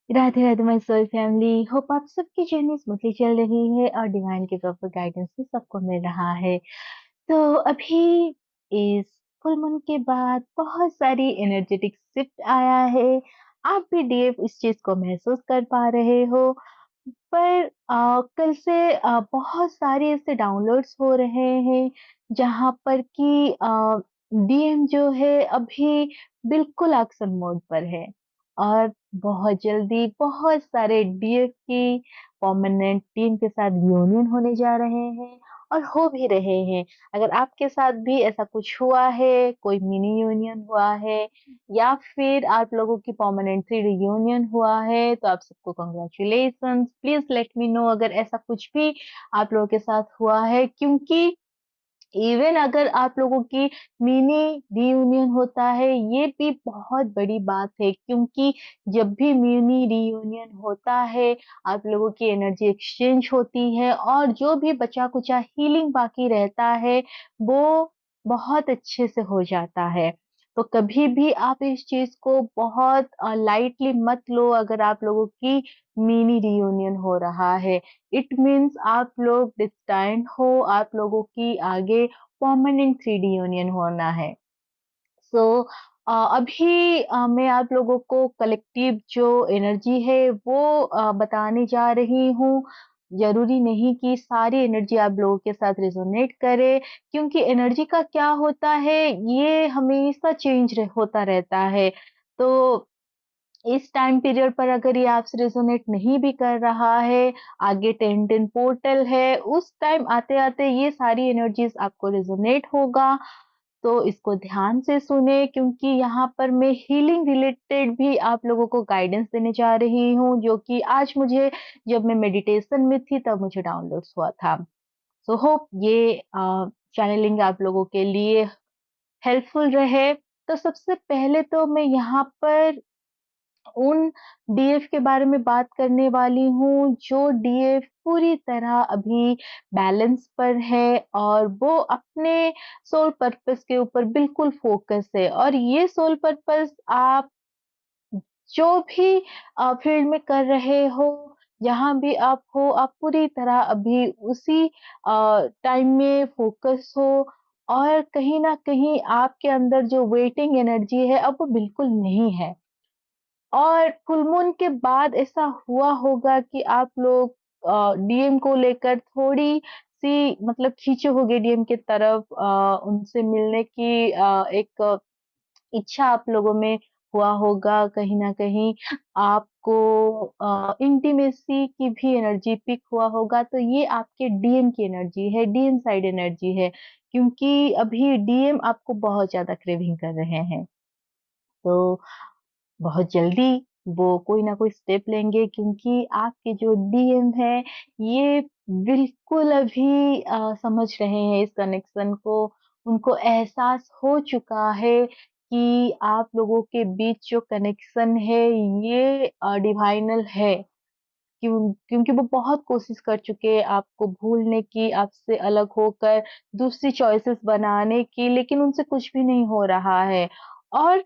Radhe Radhe my soul family. Hope आप सबकी journey smoothly चल रही है और डिवाइन के प्रॉपर गाइडेंस भी सबको मिल रहा है। तो अभी इस फुल मून के बाद बहुत सारी एनर्जेटिक शिफ्ट आया है। आप भी डीएफ इस चीज को महसूस कर पा रहे हो। पर कल से बहुत सारे ऐसे डाउनलोड्स हो रहे हैं जहाँ पर कि डीएम जो है अभी बिल्कुल एक्शन मोड पर है। और बहुत जल्दी बहुत सारे डीएफ की परमानेंट टीम के साथ यूनियन होने जा रहे हैं और हो भी रहे हैं। अगर आपके साथ भी ऐसा कुछ हुआ है, कोई मिनी यूनियन हुआ है या फिर आप लोगों की परमानेंटली रियूनियन हुआ है, तो आप सबको congratulations. Please let me know अगर ऐसा कुछ भी आप लोगों के साथ हुआ है, क्योंकि इवन अगर आप लोगों की मिनी रियूनियन होता है, ये भी बहुत बड़ी बात है, क्योंकि जब भी मिनी रियूनियन होता है, आप लोगों की एनर्जी एक्सचेंज होती है और जो भी बचा कुचा हीलिंग बाकी रहता है, वो बहुत अच्छे से हो जाता है। तो कभी भी आप इस चीज को बहुत लाइटली मत लो। अगर आप लोगों की मिनी रियूनियन हो रहा है, इट मीन्स आप लोग डिस्टेंड हो, आप लोगों की आगे परमानेंट 3D यूनियन होना है। सो अभी मैं आप लोगों को कलेक्टिव जो एनर्जी है वो बताने जा रही हूँ। जरूरी नहीं कि सारी एनर्जी आप लोगों के साथ रेजोनेट करे, क्योंकि एनर्जी का क्या होता है, ये हमेशा चेंज होता रहता है। तो इस टाइम पीरियड पर अगर ये आपसे रेजोनेट नहीं भी कर रहा है, आगे 10-10 पोर्टल है, उस टाइम आते-आते ये सारी एनर्जीज आपको रेजोनेट होगा। तो इसको ध्यान से सुने, क्योंकि यहाँ पर मैं हीलिंग रिलेटेड भी आप लोगों को गाइडेंस देने जा रही हूँ, जो कि आज मुझे जब मैं मेडिटेशन में थी तब मुझे डाउनलोड्स हुआ था। सो होप ये चैनलिंग आप लोगों के लिए हेल्पफुल रहे। तो सबसे पहले तो मैं यहाँ पर उन डीएफ के बारे में बात करने वाली हूँ, जो डीएफ पूरी तरह अभी बैलेंस पर है और वो अपने सोल पर्पस के ऊपर बिल्कुल फोकस है। और ये सोल पर्पस आप जो भी फील्ड में कर रहे हो, जहाँ भी आप हो, आप पूरी तरह अभी उसी टाइम में फोकस हो। और कहीं ना कहीं आपके अंदर जो वेटिंग एनर्जी है, अब वो बिल्कुल नहीं है। और फुल मून के बाद ऐसा हुआ होगा कि आप लोग डीएम को लेकर थोड़ी-सी मतलब खींचे होंगे डीएम की तरफ, उनसे मिलने की एक इच्छा आप लोगों में हुआ होगा। कहीं न कहीं आपको इंटीमेसी की भी एनर्जी पिक हुआ होगा, तो ये आपके डीएम की एनर्जी है, डीएम साइड एनर्जी है, क्योंकि अभी डीएम आपको बहुत ज़्यादा क्रेविंग कर रहे हैं। तो बहुत जल्दी वो कोई ना कोई स्टेप लेंगे, क्योंकि आपके जो डीएम है, ये बिल्कुल अभी समझ रहे हैं इस कनेक्शन को। उनको एहसास हो चुका है कि आप लोगों के बीच जो कनेक्शन है, ये डिवाइनल है। क्योंकि वो बहुत कोशिश कर चुके हैं आपको भूलने की, आपसे अलग होकर दूसरी चॉइसेस बनाने की, लेकिन उनसे कुछ भी नहीं हो रहा है। और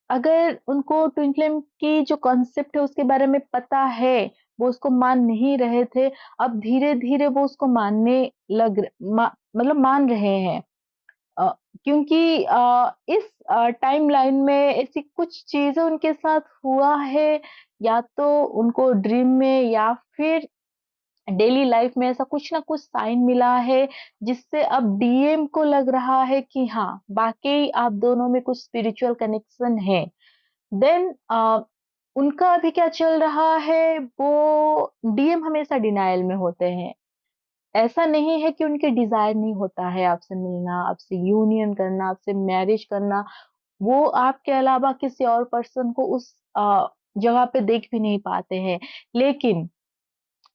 अगर उनको ट्विन फ्लेम की जो कॉन्सेप्ट है उसके बारे में पता है, वो उसको मान नहीं रहे थे, अब धीरे-धीरे वो उसको मानने लग र मा मतलब मान रहे हैं। अ, क्योंकि इस टाइमलाइन में ऐसी कुछ चीज़ें उनके साथ हुआ है, या तो उनको ड्रीम में या फिर डेली लाइफ में ऐसा कुछ ना कुछ साइन मिला है, जिससे अब डीएम को लग रहा है कि हाँ, वाक़ई आप दोनों में कुछ स्पिरिचुअल कनेक्शन है। देन उनका अभी क्या चल रहा है, वो डीएम हमेशा डिनायल में होते हैं। ऐसा नहीं है कि उनके डिज़ायर नहीं होता है आपसे मिलना, आपसे यूनियन करना, आपसे मैरिज करना। वो आपके अलावा किसी और पर्सन को उस जगह पे देख भी नहीं पाते हैं। लेकिन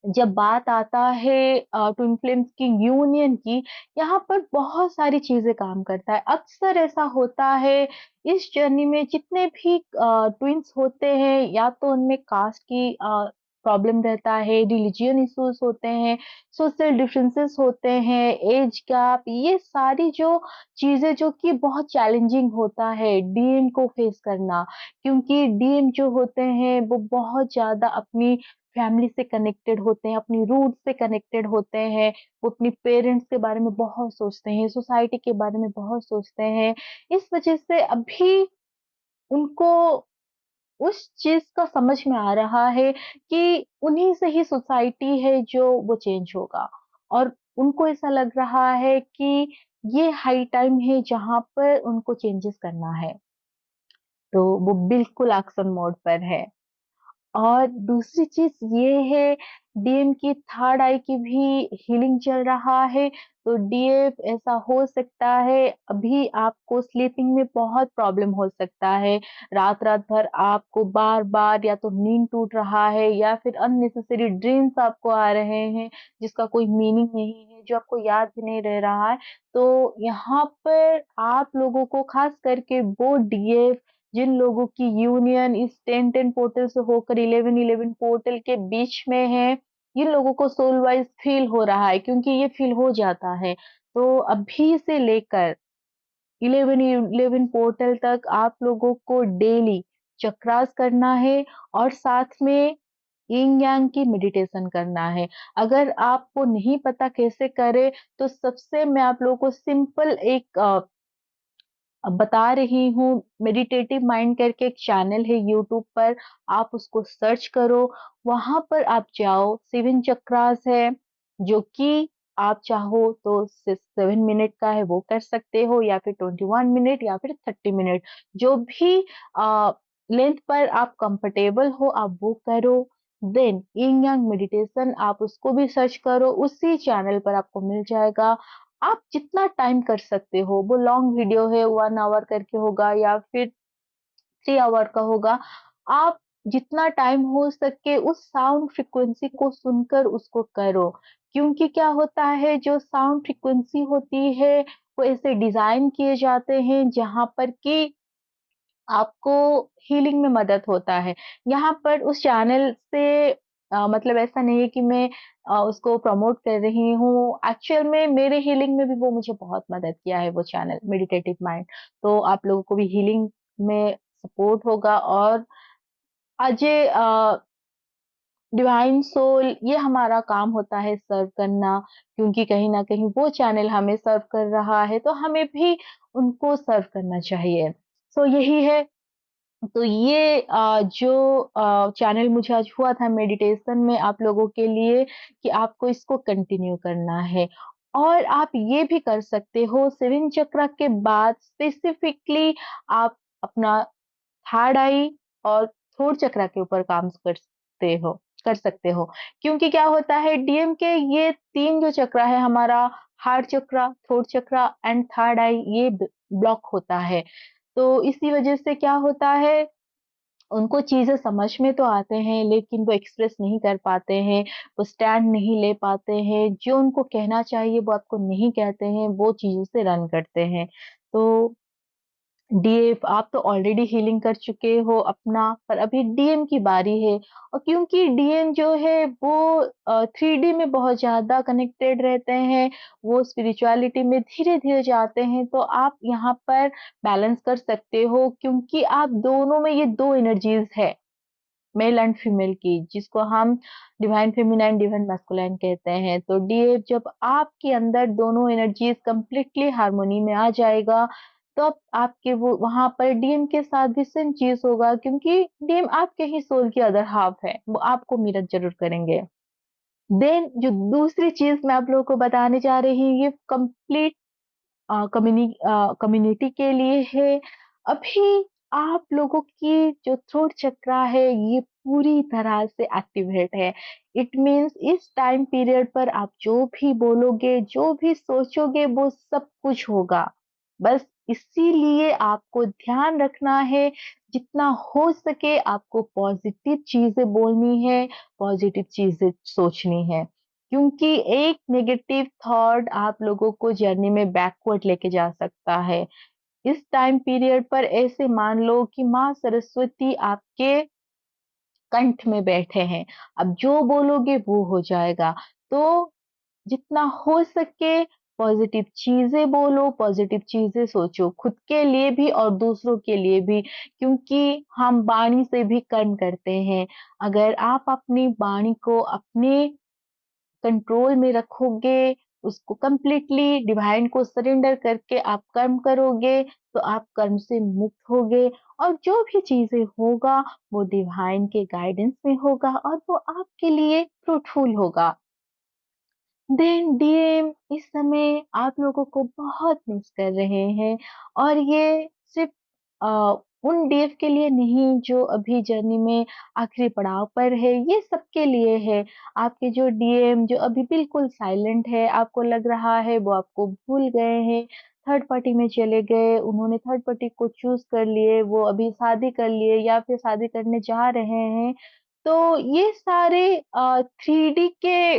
जब बात आता है ट्विन फ्लेम्स की यूनियन की, यहाँ पर बहुत सारी चीज़ें काम करता है। अक्सर ऐसा होता है इस जर्नी में, जितने भी ट्विन्स होते हैं, या तो उनमें कास्ट की प्रॉब्लम रहता है, रिलीजियन इश्यूज़ होते हैं, सोशल डिफरेंसेस होते हैं, एज गैप, ये सारी जो चीज़ें जो कि बहुत चैलेंजिंग होता है डीएम को फेस करना। क्योंकि डीएम जो होते हैं वो बहुत ज़्यादा अपनी फैमिली से कनेक्टेड होते हैं, अपनी रूट से कनेक्टेड होते हैं, वो अपने पेरेंट्स के बारे में बहुत सोचते हैं, सोसाइटी के बारे में बहुत सोचते हैं। इस वजह से अभी उनको उस चीज़ का समझ में आ रहा है कि उन्हीं से ही सोसाइटी है जो वो चेंज होगा, और उनको ऐसा लग रहा है कि ये हाई टाइम है जहाँ पर उनको चेंजेस करना है। तो वो बिल्कुल एक्शन मोड पर है। और दूसरी चीज़ ये है, डीएम की थर्ड आई की भी हीलिंग चल रहा है, तो डीएफ ऐसा हो सकता है अभी आपको स्लीपिंग में बहुत प्रॉब्लम हो सकता है। रात-रात भर आपको बार-बार या तो नींद टूट रहा है या फिर अननेसेसरी ड्रीम्स आपको आ रहे हैं, जिसका कोई मीनिंग नहीं है, जो आपको याद भी नहीं रह रहा है। तो यहाँ पर आप लोगों को ख़ास करके वो डीएफ जिन लोगों की यूनियन इस 10-10 पोर्टल से होकर 11-11 पोर्टल के बीच में है, इन लोगों को सोल वाइज़ फ़ील हो रहा है, क्योंकि ये फ़ील हो जाता है। तो अभी से लेकर 11-11 पोर्टल तक आप लोगों को डेली चक्रास करना है और साथ में यिन यांग की मेडिटेशन करना है। अगर आपको नहीं पता कैसे करें, तो सबसे मैं आप लोगों को सिंपल एक बता रही हूँ, मेडिटेटिव माइंड करके एक चैनल है यूट्यूब पर, आप उसको सर्च करो, वहाँ पर आप जाओ, 7 चक्रास है, जो कि आप चाहो तो 7 मिनट का है वो कर सकते हो, या फिर 21 मिनट या फिर 30 मिनट, जो भी अ, लेंथ पर आप कंफर्टेबल हो आप वो करो। देन यिन यांग मेडिटेशन आप उसको भी सर्च करो, उसी चैनल पर आपको मिल जाएगा। आप जितना टाइम कर सकते हो, वो लॉन्ग वीडियो है 1 आवर करके होगा या फिर 3 आवर का होगा। आप जितना टाइम हो सके उस साउंड फ्रीक्वेंसी को सुनकर उसको करो। क्योंकि क्या होता है, जो साउंड फ्रीक्वेंसी होती है, वो ऐसे डिज़ाइन किए जाते हैं जहाँ पर कि आपको हीलिंग में मदद होता है। यहाँ पर उस चैनल से मतलब ऐसा नहीं है कि मैं उसको प्रमोट कर रही हूँ। एक्चुअल में मेरे हीलिंग में भी वो मुझे बहुत मदद किया है वो चैनल मेडिटेटिव माइंड। तो आप लोगों को भी हीलिंग में सपोर्ट होगा, और अजय डिवाइन सोल ये हमारा काम होता है सर्व करना, क्योंकि कहीं न कहीं वो चैनल हमें सर्व कर रहा है, तो हमें भी उनको सर्व करना चाहिए। सो यही है। तो ये जो चैनल मुझे आज हुआ था मेडिटेशन में आप लोगों के लिए, कि आपको इसको कंटिन्यू करना है। और आप ये भी कर सकते हो 7 चक्रा के बाद स्पेसिफिकली आप अपना थर्ड आई और थ्रोट चक्रा के ऊपर काम कर सकते हो। क्योंकि क्या होता है, डीएम के ये 3 जो चक्रा है हमारा, heart chakra, throat chakra and third eye, ये ब्लॉक होता है। तो इसी वजह से क्या होता है, उनको चीज़ें समझ में तो आते हैं, लेकिन वो एक्सप्रेस नहीं कर पाते हैं, वो स्टैंड नहीं ले पाते हैं, जो उनको कहना चाहिए वो आपको नहीं कहते हैं, वो चीज़ों से रन करते हैं। तो डीएफ आप तो ऑलरेडी हीलिंग कर चुके हो अपना, पर अभी डीएम की बारी है। और क्योंकि डीएम जो है वो 3D में बहुत ज़्यादा कनेक्टेड रहते हैं, वो स्पिरिचुअलिटी में धीरे-धीरे जाते हैं, तो आप यहाँ पर बैलेंस कर सकते हो, क्योंकि आप दोनों में ये 2 एनर्जीज़ है, मेल एंड फीमेल की, जिसको हम डिवाइन फेमिनाइन, डिवाइन मैस्कुलाइन कहते हैं। तो डीएफ जब आपके अंदर दोनों एनर्जीज़ कंप्लीटली हार्मनी में आ जाएगा, तब आपके वो वहाँ पर डीएम के साथ भी सेम चीज़ होगा, क्योंकि डीएम आपके ही सोल की अदर हाल्फ है, वो आपको मिरर ज़रूर करेंगे। देन जो दूसरी चीज़ मैं आप लोगों को बताने जा रही हूँ, ये कंप्लीट कम्युनिटी के लिए है। अभी आप लोगों की जो थ्रोट चक्रा है, ये पूरी तरह से एक्टिवेट है। इट मीन्स इस टाइम पीरियड पर आप जो भी बोलोगे, जो भी सोचोगे, वो सब कुछ होगा। बस इसीलिए आपको ध्यान रखना है, जितना हो सके आपको पॉज़िटिव चीज़ें बोलनी है, पॉज़िटिव चीज़ें सोचनी है। क्योंकि एक नेगेटिव थॉट आप लोगों को जर्नी में बैकवर्ड लेके जा सकता है। इस टाइम पीरियड पर ऐसे मान लो कि माँ सरस्वती आपके कंठ में बैठे हैं। अब जो बोलोगे वो हो जाएगा। तो जितना हो सके पॉजिटिव चीज़ें बोलो, पॉजिटिव चीज़ें सोचो, खुद के लिए भी और दूसरों के लिए भी, क्योंकि हम वाणी से भी कर्म करते हैं। अगर आप अपनी वाणी को अपने कंट्रोल में रखोगे, उसको कंप्लीटली डिवाइन को सरेंडर करके आप कर्म करोगे, तो आप कर्म से मुक्त होगे और जो भी चीज़ें होगा, वो डिवाइन के गाइडेंस में होगा और वो आपके लिए फ्रूटफुल होगा। देन डीएम इस समय आप लोगों को बहुत मिस कर रहे हैं और ये सिर्फ उन डीएफ के लिए नहीं जो अभी जर्नी में आखिरी पड़ाव पर है, ये सबके लिए है। आपके जो डीएम जो अभी बिल्कुल साइलेंट है, आपको लग रहा है वो आपको भूल गए हैं, थर्ड पार्टी में चले गए, उन्होंने थर्ड पार्टी को चूज़ कर लिए, वो अभी शादी कर लिए या फिर शादी करने जा रहे हैं। तो ये सारे 3D के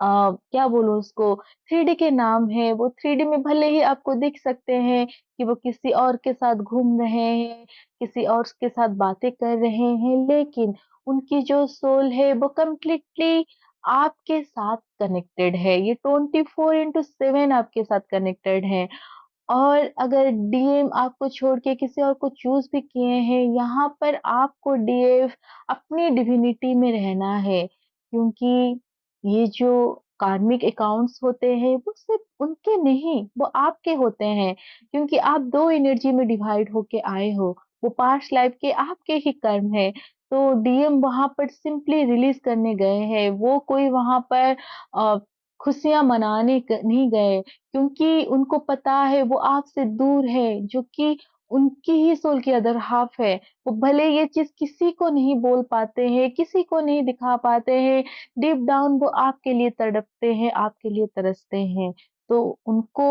क्या बोलूँ उसको, 3D के नाम हैं, वो 3D में भले ही आपको दिख सकते हैं कि वो किसी और के साथ घूम रहे हैं, किसी और के साथ बातें कर रहे हैं, लेकिन उनकी जो सोल है वो कंप्लीटली आपके साथ कनेक्टेड है। ये 24/7 आपके साथ कनेक्टेड है। और अगर डीएम आपको छोड़ के किसी और को चूज़ भी किए हैं, यहाँ पर आपको डीएफ अपनी डिविनिटी में रहना है, क्योंकि ये जो कार्मिक अकाउंट्स होते हैं, वो सिर्फ़ उनके नहीं, वो आपके होते हैं, क्योंकि आप 2 एनर्जी में डिवाइड होके आए हो, वो पास्ट लाइफ़ के आपके ही कर्म हैं। तो डीएम वहाँ पर सिंपली रिलीज़ करने गए हैं, वो कोई वहाँ पर अ, खुशियाँ मनाने नहीं गए। क्योंकि उनको पता है वो आपसे दूर है, जो कि उनकी ही सोल की अदर हाल्फ है। वो भले ये चीज़ किसी को नहीं बोल पाते हैं, किसी को नहीं दिखा पाते हैं, डीप डाउन वो आपके लिए तड़पते हैं, आपके लिए तरसते हैं। तो उनको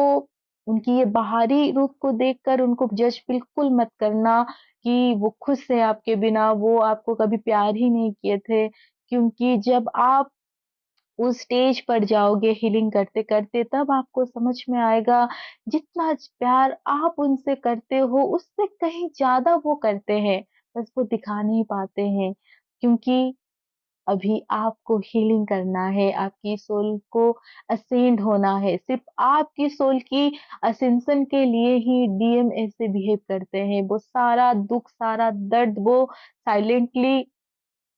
उनकी ये बाहरी रूप को देखकर उनको जज बिल्कुल मत करना कि वो खुश है आपके बिना, वो आपको कभी प्यार ही नहीं किए थे। क्योंकि जब आप उस स्टेज पर जाओगे हीलिंग करते-करते तब आपको समझ में आएगा जितना प्यार आप उनसे करते हो उससे कहीं ज़्यादा वो करते हैं, बस वो दिखा नहीं पाते हैं। क्योंकि अभी आपको हीलिंग करना है, आपकी सोल को असेंड होना है, सिर्फ़ आपकी सोल की असेंशन के लिए ही डीएम ऐसे बिहेव करते हैं। वो सारा दुःख, सारा दर्द वो साइलेंटली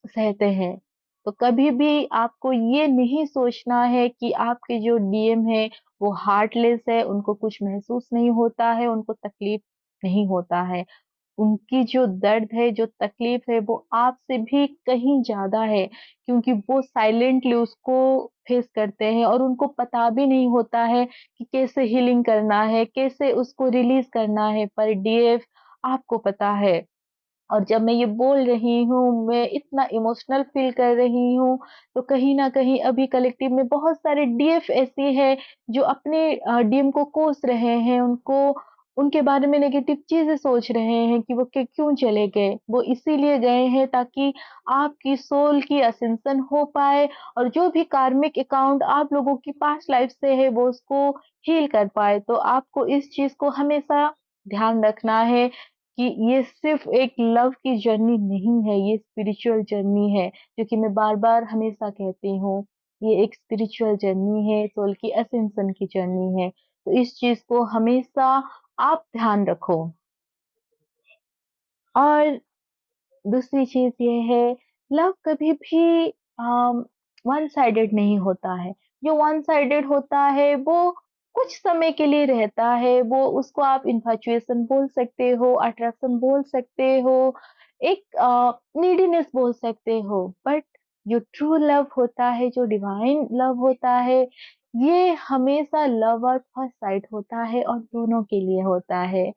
सहते हैं। तो कभी भी आपको ये नहीं सोचना है कि आपके जो डीएम हैं, वो हार्टलेस है, उनको कुछ महसूस नहीं होता है, उनको तकलीफ नहीं होता है। उनकी जो दर्द है, जो तकलीफ है, वो आपसे भी कहीं ज़्यादा है, क्योंकि वो साइलेंटली उसको फेस करते हैं और उनको पता भी नहीं होता है कि कैसे हीलिंग करना है, कैसे उसको रिलीज़ करना है, पर डीएफ आपको पता है। और जब मैं ये बोल रही हूँ, मैं इतना इमोशनल फ़ील कर रही हूँ, तो कहीं न कहीं अभी कलेक्टिव में बहुत सारे डीएफ ऐसे हैं, जो अपने डीएम को कोस रहे हैं, उनके बारे में नेगेटिव चीज़ें सोच रहे हैं कि वो क्यों चले गए। वो इसीलिए गए हैं ताकि आपकी सोल की असेंशन हो पाए और जो भी कार्मिक अकाउंट आप लोगों की पास्ट लाइफ़ से है, वो उसको हील कर पाए। तो आपको इस चीज़ को हमेशा ध्यान रखना है कि ये सिर्फ़ एक लव की जर्नी नहीं है, ये स्पिरिचुअल जर्नी है, जो कि मैं बार-बार हमेशा कहती हूँ। ये एक स्पिरिचुअल जर्नी है, सोल की असेंशन की जर्नी है। तो इस चीज़ को हमेशा आप ध्यान रखो। और दूसरी चीज़ ये है, लव कभी भी वन साइडेड नहीं होता है। जो वन साइडेड होता है, वो कुछ समय के लिए रहता है, वो उसको आप इन्फैचुएशन बोल सकते हो, अट्रैक्शन बोल सकते हो, एक नीडीनेस बोल सकते हो। बट जो ट्रू लव होता है, जो डिवाइन लव होता है, ये हमेशा लव एट फर्स्ट साइट होता है और दोनों के लिए होता है।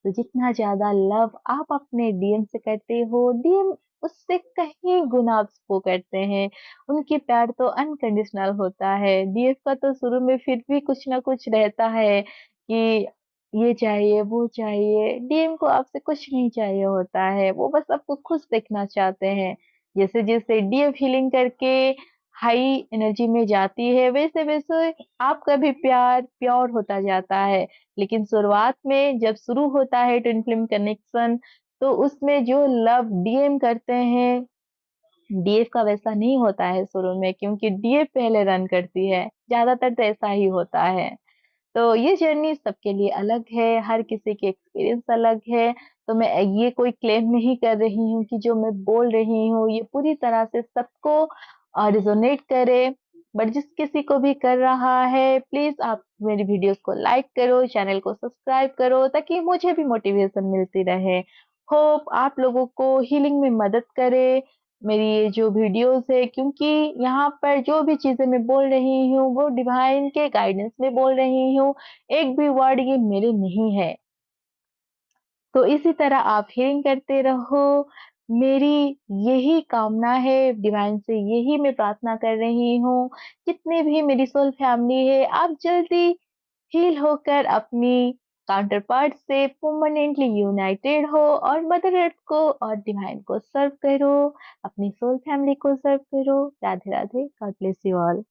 तो जितना ज़्यादा लव आप अपने डीएम से करते हो, डीएम उससे कहीं गुना आपको करते हैं। उनकी प्यार तो अनकंडीशनल होता है। डीएफ का तो शुरू में फिर भी कुछ ना कुछ रहता है कि ये चाहिए, वो चाहिए। डीएम को आपसे कुछ नहीं चाहिए होता है, वो बस आपको खुश देखना चाहते हैं। जैसे-जैसे डीएफ हीलिंग करके हाई एनर्जी में जाती है, वैसे-वैसे आपका भी प्यार प्योर होता जाता है। लेकिन शुरुआत में जब शुरू होता है ट्विन फ्लेम कनेक्शन, तो उसमें जो लव डीएम करते हैं, डीएफ का वैसा नहीं होता है शुरू में क्योंकि डीएफ पहले रन करती है, ज़्यादातर तो ऐसा ही होता है। तो ये जर्नी सबके लिए अलग है, हर किसी की एक्सपीरियंस अलग है, तो मैं ये कोई क्लेम नहीं कर रही हूँ कि जो मैं बोल रही हूँ, ये पूरी तरह से सबको रेज़ोनेट करे। बट जिस किसी को भी कर रहा है, प्लीज़ आप मेरी वीडियोज़ को लाइक करो, चैनल को सब्सक्राइब करो ताकि मुझे भी मोटिवेशन मिलती रहे। होप आप लोगों को हीलिंग में मदद करे, मेरी ये जो वीडियोज़ है क्योंकि यहाँ पर जो भी चीज़ें मैं बोल रही हूँ, वो डिवाइन के गाइडेंस में बोल रही हूँ, एक भी वर्ड ये मेरे नहीं है। तो इसी तरह आप हीलिंग करते रहो, मेरी यही कामना है, डिवाइन से यही मैं प्रार्थना कर रही हूँ, जितनी भी मेरी सोल फैमिली है, आप जल्दी हील होकर अपनी काउंटर पार्ट से परमानेंटली यूनाइटेड हो और मदर अर्थ को और डिवाइन को सर्व करो, अपनी सोल फैमिली को सर्व करो। Radhe Radhe, God bless you all.